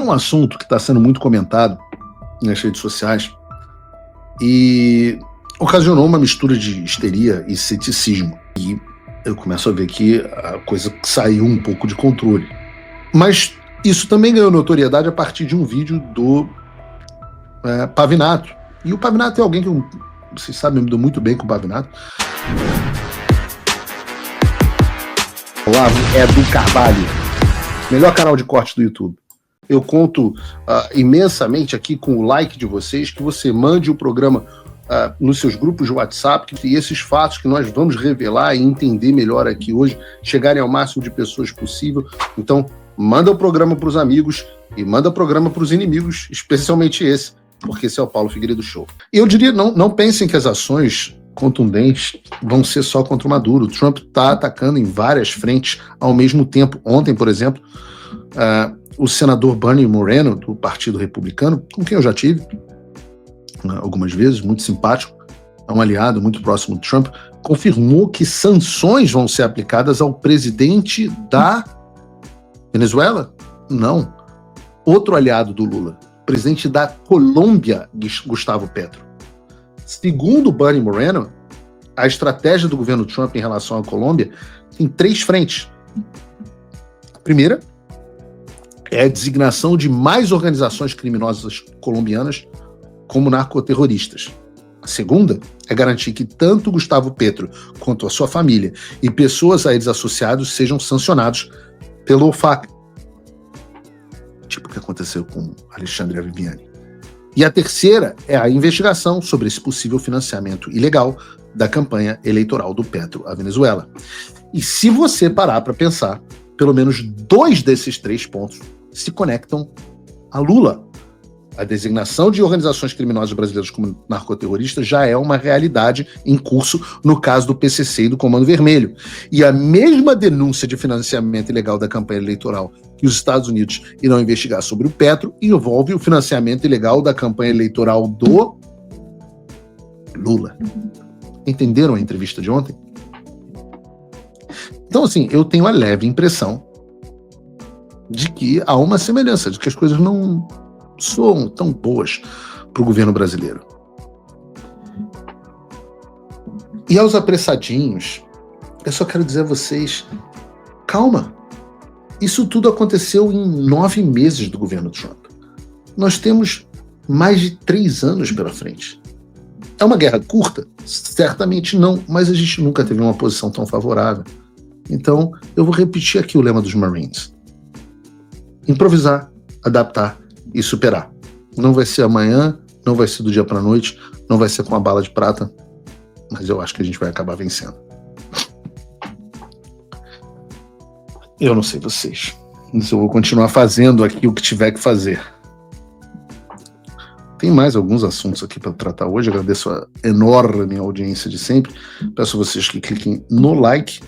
um assunto que está sendo muito comentado nas redes sociais e ocasionou uma mistura de histeria e ceticismo. E eu começo a ver que a coisa saiu um pouco de controle. Mas isso também ganhou notoriedade a partir de um vídeo do Pavinato. E o Pavinato é alguém que vocês sabem, eu me dou muito bem com o Pavinato. Olavo Edu Carvalho, melhor canal de corte do YouTube. Eu conto imensamente aqui com o like de vocês, que você mande o programa nos seus grupos de WhatsApp, e esses fatos que nós vamos revelar e entender melhor aqui hoje, chegarem ao máximo de pessoas possível. Então, manda o programa para os amigos e manda o programa para os inimigos, especialmente esse, porque esse é o Paulo Figueiredo Show. E eu diria, não pensem que as ações contundentes vão ser só contra o Maduro. O Trump está atacando em várias frentes ao mesmo tempo. Ontem, por exemplo, o senador Bernie Moreno, do Partido Republicano, com quem eu já tive algumas vezes, muito simpático, é um aliado muito próximo do Trump, confirmou que sanções vão ser aplicadas ao presidente da Venezuela? Não. Outro aliado do Lula, presidente da Colômbia, Gustavo Petro. Segundo Bernie Moreno, a estratégia do governo Trump em relação à Colômbia tem 3 frentes. A primeira é a designação de mais organizações criminosas colombianas como narcoterroristas. A segunda é garantir que tanto Gustavo Petro quanto a sua família e pessoas a eles associados sejam sancionados pelo OFAC, tipo o que aconteceu com Alexandre Viviani. E a terceira é a investigação sobre esse possível financiamento ilegal da campanha eleitoral do Petro à Venezuela. E se você parar para pensar, pelo menos 2 desses 3 pontos se conectam a Lula. A designação de organizações criminosas brasileiras como narcoterroristas já é uma realidade em curso no caso do PCC e do Comando Vermelho. E a mesma denúncia de financiamento ilegal da campanha eleitoral que os Estados Unidos irão investigar sobre o Petro envolve o financiamento ilegal da campanha eleitoral do Lula. Entenderam a entrevista de ontem? Então, assim, eu tenho a leve impressão de que há uma semelhança, de que as coisas não soam tão boas para o governo brasileiro. E aos apressadinhos, eu só quero dizer a vocês, calma. Isso tudo aconteceu em 9 meses do governo Trump. Nós temos mais de 3 anos pela frente. É uma guerra curta? Certamente não, mas a gente nunca teve uma posição tão favorável. Então, eu vou repetir aqui o lema dos Marines. Improvisar, adaptar e superar. Não vai ser amanhã, não vai ser do dia para a noite, não vai ser com a bala de prata, mas eu acho que a gente vai acabar vencendo. Eu não sei vocês, mas eu vou continuar fazendo aqui o que tiver que fazer. Tem mais alguns assuntos aqui para tratar hoje. Agradeço a enorme audiência de sempre. Peço a vocês que cliquem no like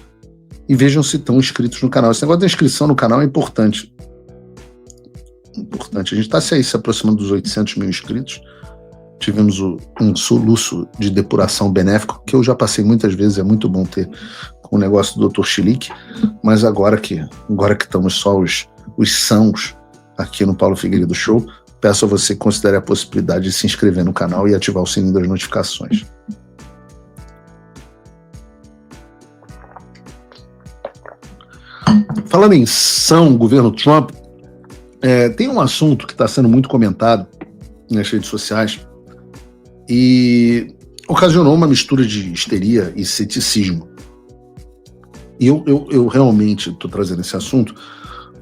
e vejam se estão inscritos no canal. Esse negócio da inscrição no canal é importante. A gente está se aproximando dos 800 mil inscritos. Tivemos um soluço de depuração benéfico, que eu já passei muitas vezes, é muito bom ter com o negócio do Dr. Chilique, mas agora que estamos só os sãos aqui no Paulo Figueiredo Show, peço a você que considere a possibilidade de se inscrever no canal e ativar o sininho das notificações. Falando em são, governo Trump, tem um assunto que está sendo muito comentado nas redes sociais e ocasionou uma mistura de histeria e ceticismo. E eu realmente estou trazendo esse assunto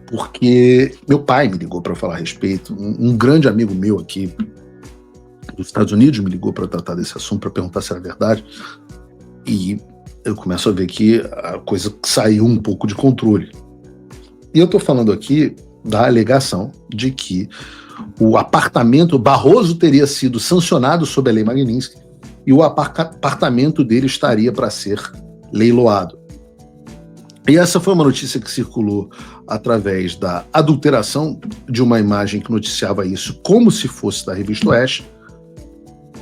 porque meu pai me ligou para falar a respeito. Um grande amigo meu aqui dos Estados Unidos me ligou para tratar desse assunto, para perguntar se era verdade. E eu começo a ver que a coisa saiu um pouco de controle. E eu estou falando aqui da alegação de que o apartamento Barroso teria sido sancionado sob a Lei Magnitsky e o apartamento dele estaria para ser leiloado. E essa foi uma notícia que circulou através da adulteração de uma imagem que noticiava isso como se fosse da revista Oeste,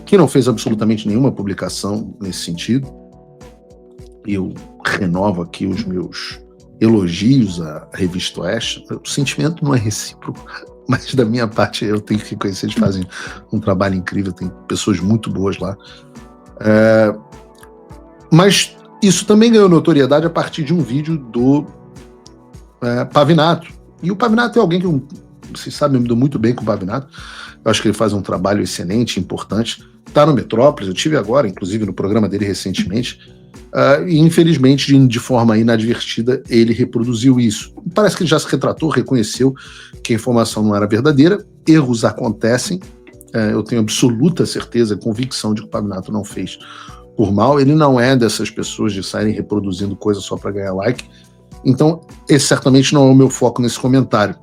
que não fez absolutamente nenhuma publicação nesse sentido. Eu renovo aqui os meus elogios à revista Oeste. O sentimento não é recíproco, mas da minha parte eu tenho que reconhecer, eles fazem um trabalho incrível, tem pessoas muito boas lá. Mas isso também ganhou notoriedade a partir de um vídeo do Pavinato. E o Pavinato é alguém que vocês sabem, eu me dou muito bem com o Pavinato. Eu acho que ele faz um trabalho excelente, importante. Está no Metrópolis, eu tive agora, inclusive, no programa dele recentemente. E infelizmente, de forma inadvertida, ele reproduziu isso. Parece que ele já se retratou, reconheceu que a informação não era verdadeira. Erros acontecem. Eu tenho absoluta certeza, convicção de que o Pavinato não fez por mal. Ele não é dessas pessoas de saírem reproduzindo coisas só para ganhar like. Então, esse certamente não é o meu foco nesse comentário.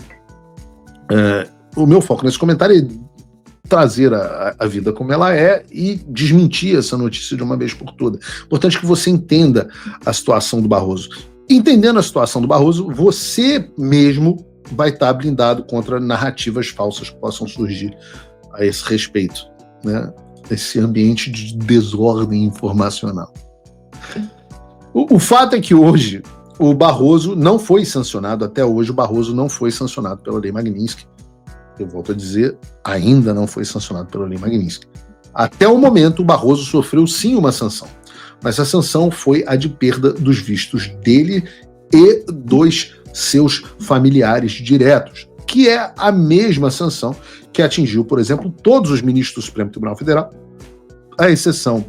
O meu foco nesse comentário é trazer a vida como ela é e desmentir essa notícia de uma vez por todas. Importante que você entenda a situação do Barroso. Entendendo a situação do Barroso, você mesmo vai estar blindado contra narrativas falsas que possam surgir a esse respeito, né? Esse ambiente de desordem informacional. O fato é que hoje o Barroso não foi sancionado, até hoje o Barroso não foi sancionado pela Lei Magnitsky. Eu volto a dizer, ainda não foi sancionado pela Lei Magnitsky. Até o momento, o Barroso sofreu sim uma sanção, mas a sanção foi a de perda dos vistos dele e dos seus familiares diretos, que é a mesma sanção que atingiu, por exemplo, todos os ministros do Supremo Tribunal Federal, à exceção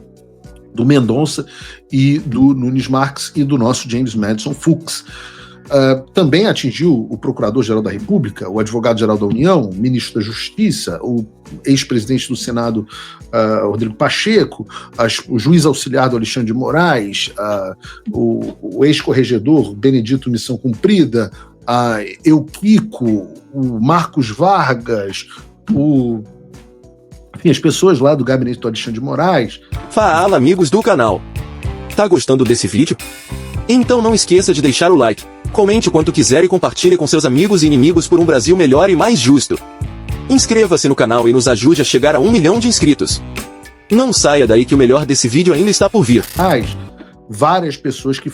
do Mendonça e do Nunes Marques e do nosso James Madison Fuchs. Também atingiu o Procurador-Geral da República, o Advogado-Geral da União, o Ministro da Justiça, o ex-presidente do Senado, Rodrigo Pacheco, o juiz auxiliar do Alexandre de Moraes, o ex-corregedor Benedito Missão Cumprida, Eukiko, o Marcos Vargas, enfim, as pessoas lá do gabinete do Alexandre de Moraes. Fala, amigos do canal! Tá gostando desse vídeo? Então não esqueça de deixar o like, comente o quanto quiser e compartilhe com seus amigos e inimigos por um Brasil melhor e mais justo. Inscreva-se no canal e nos ajude a chegar a 1 milhão de inscritos. Não saia daí que o melhor desse vídeo ainda está por vir. Várias pessoas que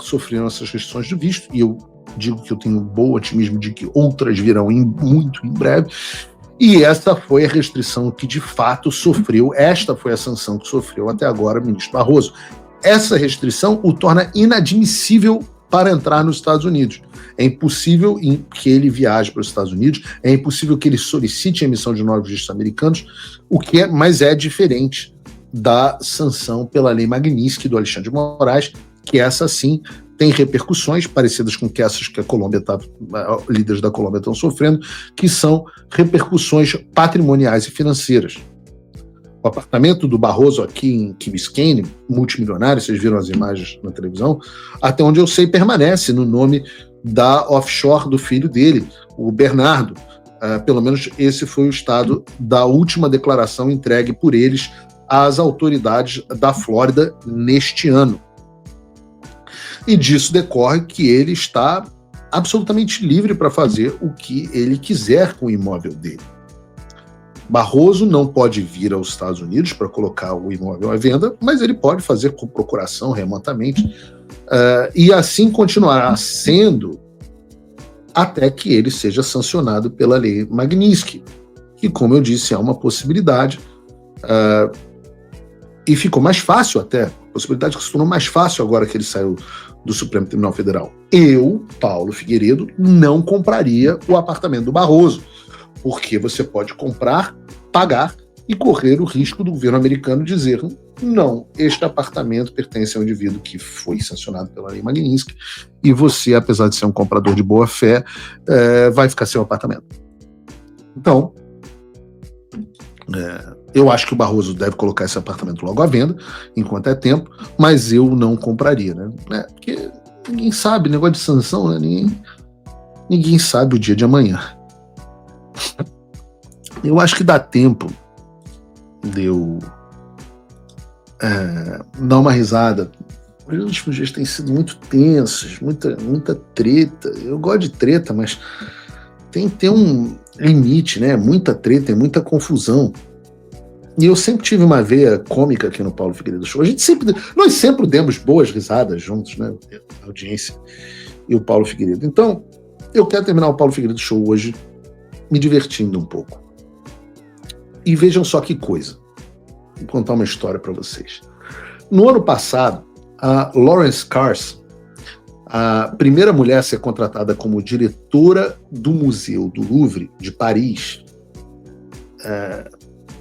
sofreram essas restrições de visto, e eu digo que eu tenho um bom otimismo de que outras virão muito em breve. E esta foi a restrição que de fato sofreu, esta foi a sanção que sofreu até agora o ministro Barroso. Essa restrição o torna inadmissível para entrar nos Estados Unidos. É impossível que ele viaje para os Estados Unidos, é impossível que ele solicite a emissão de novos vistos americanos, mas é diferente da sanção pela Lei Magnitsky do Alexandre de Moraes, que essa sim tem repercussões parecidas com essas que líderes da Colômbia estão sofrendo, que são repercussões patrimoniais e financeiras. O apartamento do Barroso aqui em Key Biscayne, multimilionário, vocês viram as imagens na televisão, até onde eu sei permanece no nome da offshore do filho dele, o Bernardo. Pelo menos esse foi o estado da última declaração entregue por eles às autoridades da Flórida neste ano. E disso decorre que ele está absolutamente livre para fazer o que ele quiser com o imóvel dele. Barroso não pode vir aos Estados Unidos para colocar o imóvel à venda, mas ele pode fazer com procuração remotamente e assim continuará sendo até que ele seja sancionado pela Lei Magnitsky, que, como eu disse, é uma possibilidade e ficou mais fácil até, possibilidade que se tornou mais fácil agora que ele saiu do Supremo Tribunal Federal. Eu, Paulo Figueiredo, não compraria o apartamento do Barroso, porque você pode comprar, pagar e correr o risco do governo americano dizer: não, este apartamento pertence a um indivíduo que foi sancionado pela Lei Magnitsky e você, apesar de ser um comprador de boa fé, vai ficar sem o apartamento. Então, eu acho que o Barroso deve colocar esse apartamento logo à venda, enquanto é tempo, mas eu não compraria, né? Porque ninguém sabe, negócio de sanção, né? Ninguém sabe o dia de amanhã. Eu acho que dá tempo de eu dar uma risada. Os últimos dias têm sido muito tensos, muita treta. Eu gosto de treta, mas tem que ter um limite, né? Muita treta e muita confusão. E eu sempre tive uma veia cômica aqui no Paulo Figueiredo Show. Nós sempre demos boas risadas juntos, né? A audiência e o Paulo Figueiredo. Então, eu quero terminar o Paulo Figueiredo Show hoje me divertindo um pouco. E vejam só que coisa. Vou contar uma história para vocês. No ano passado, a Laurence Kars, a primeira mulher a ser contratada como diretora do Museu do Louvre de Paris,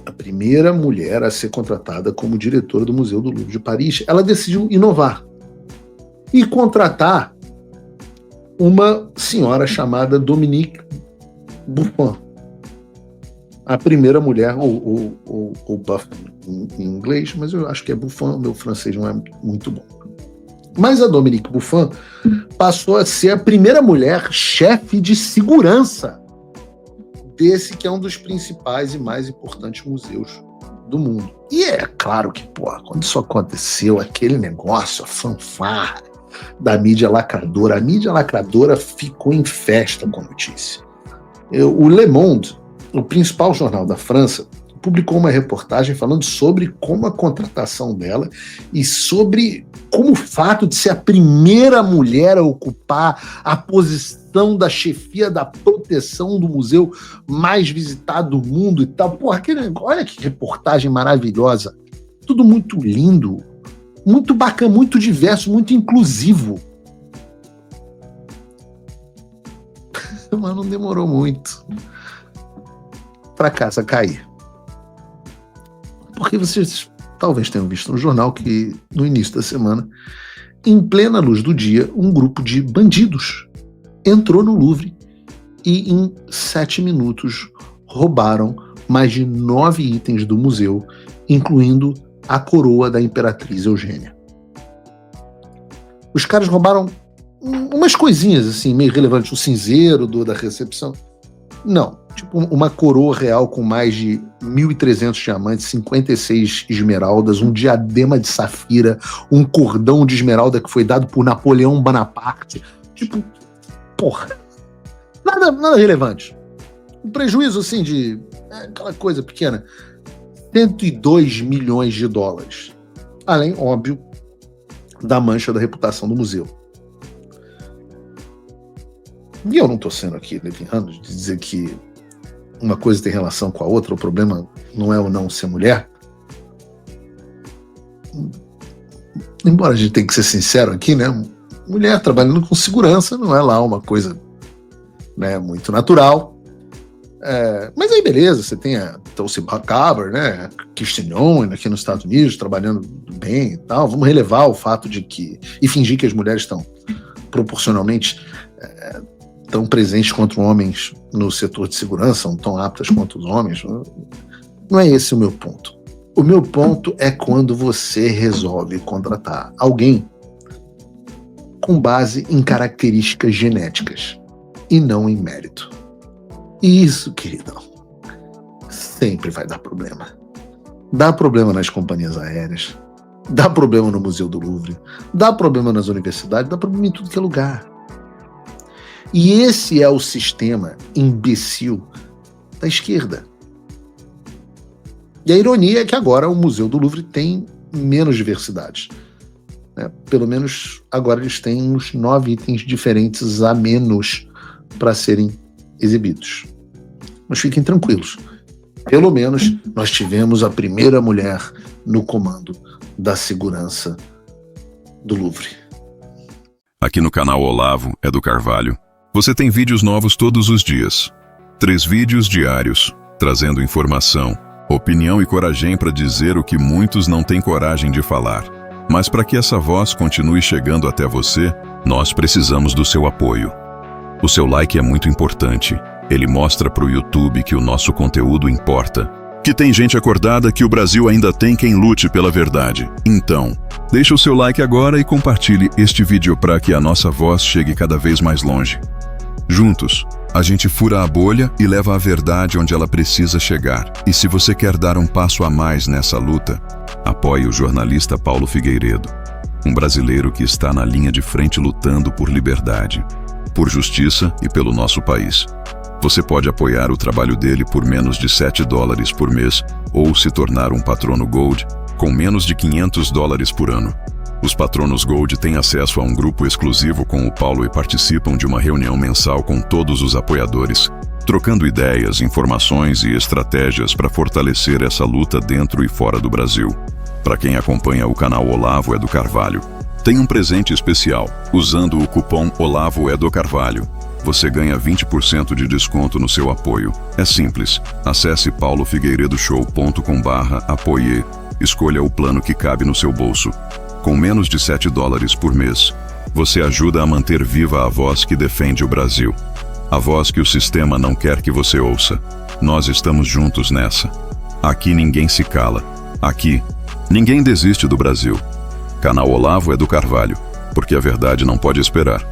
a primeira mulher a ser contratada como diretora do Museu do Louvre de Paris, ela decidiu inovar e contratar uma senhora chamada Dominique Buffon. A primeira mulher, ou Buffon em inglês, mas eu acho que é Buffon, meu francês não é muito bom. Mas a Dominique Buffon passou a ser a primeira mulher chefe de segurança desse que é um dos principais e mais importantes museus do mundo. E é claro que, quando isso aconteceu, aquele negócio, a fanfarra da mídia lacradora, a mídia lacradora ficou em festa com a notícia. O Le Monde, o principal jornal da França, publicou uma reportagem falando sobre como a contratação dela e sobre como o fato de ser a primeira mulher a ocupar a posição da chefia da proteção do museu mais visitado do mundo e tal. Olha que reportagem maravilhosa. Tudo muito lindo, muito bacana, muito diverso, muito inclusivo. Mas não demorou muito para a casa cair. Porque vocês talvez tenham visto no jornal que, no início da semana, em plena luz do dia, um grupo de bandidos entrou no Louvre e, em 7 minutos, roubaram mais de 9 itens do museu, incluindo a coroa da Imperatriz Eugênia. Os caras roubaram umas coisinhas assim, meio relevantes, o cinzeiro da recepção. Não, tipo uma coroa real com mais de 1.300 diamantes, 56 esmeraldas, um diadema de safira, um cordão de esmeralda que foi dado por Napoleão Bonaparte. Tipo, nada relevante. Um prejuízo assim de aquela coisa pequena. 102 milhões de dólares. Além, óbvio, da mancha da reputação do museu. E eu não estou sendo aqui leviano de dizer que uma coisa tem relação com a outra, o problema não é ou não ser mulher. Embora a gente tenha que ser sincero aqui, né? Mulher trabalhando com segurança não é lá uma coisa, né, muito natural. Mas aí beleza, você tem a Tulsi Gabbard, né, Kirsten Owen aqui nos Estados Unidos trabalhando bem e tal. Vamos relevar o fato de que, e fingir que as mulheres estão proporcionalmente tão presentes quanto homens no setor de segurança, são tão aptas quanto os homens. Não é esse o meu ponto. O meu ponto é quando você resolve contratar alguém com base em características genéticas e não em mérito. E isso, queridão, sempre vai dar problema. Dá problema nas companhias aéreas, dá problema no Museu do Louvre, dá problema nas universidades, dá problema em tudo que é lugar. E esse é o sistema imbecil da esquerda. E a ironia é que agora o Museu do Louvre tem menos diversidade. Né? Pelo menos agora eles têm uns 9 itens diferentes a menos para serem exibidos. Mas fiquem tranquilos. Pelo menos nós tivemos a primeira mulher no comando da segurança do Louvre. Aqui no canal Olavo é do Carvalho. Você tem vídeos novos todos os dias. 3 vídeos diários, trazendo informação, opinião e coragem para dizer o que muitos não têm coragem de falar. Mas para que essa voz continue chegando até você, nós precisamos do seu apoio. O seu like é muito importante. Ele mostra para o YouTube que o nosso conteúdo importa. Que tem gente acordada, que o Brasil ainda tem quem lute pela verdade. Então, deixa o seu like agora e compartilhe este vídeo para que a nossa voz chegue cada vez mais longe. Juntos, a gente fura a bolha e leva a verdade onde ela precisa chegar. E se você quer dar um passo a mais nessa luta, apoie o jornalista Paulo Figueiredo, um brasileiro que está na linha de frente lutando por liberdade, por justiça e pelo nosso país. Você pode apoiar o trabalho dele por menos de $7 por mês ou se tornar um patrono Gold com menos de $500 por ano. Os patronos Gold têm acesso a um grupo exclusivo com o Paulo e participam de uma reunião mensal com todos os apoiadores. trocando ideias, informações e estratégias para fortalecer essa luta dentro e fora do Brasil. Para quem acompanha o canal Olavo é do Carvalho, tem um presente especial. Usando o cupom Olavo é do Carvalho, você ganha 20% de desconto no seu apoio. É simples. Acesse paulofigueiredoshow.com/apoie. Escolha o plano que cabe no seu bolso. Com menos de $7 por mês, você ajuda a manter viva a voz que defende o Brasil. A voz que o sistema não quer que você ouça. Nós estamos juntos nessa. Aqui ninguém se cala. Aqui, ninguém desiste do Brasil. Canal Olavo é do Carvalho, porque a verdade não pode esperar.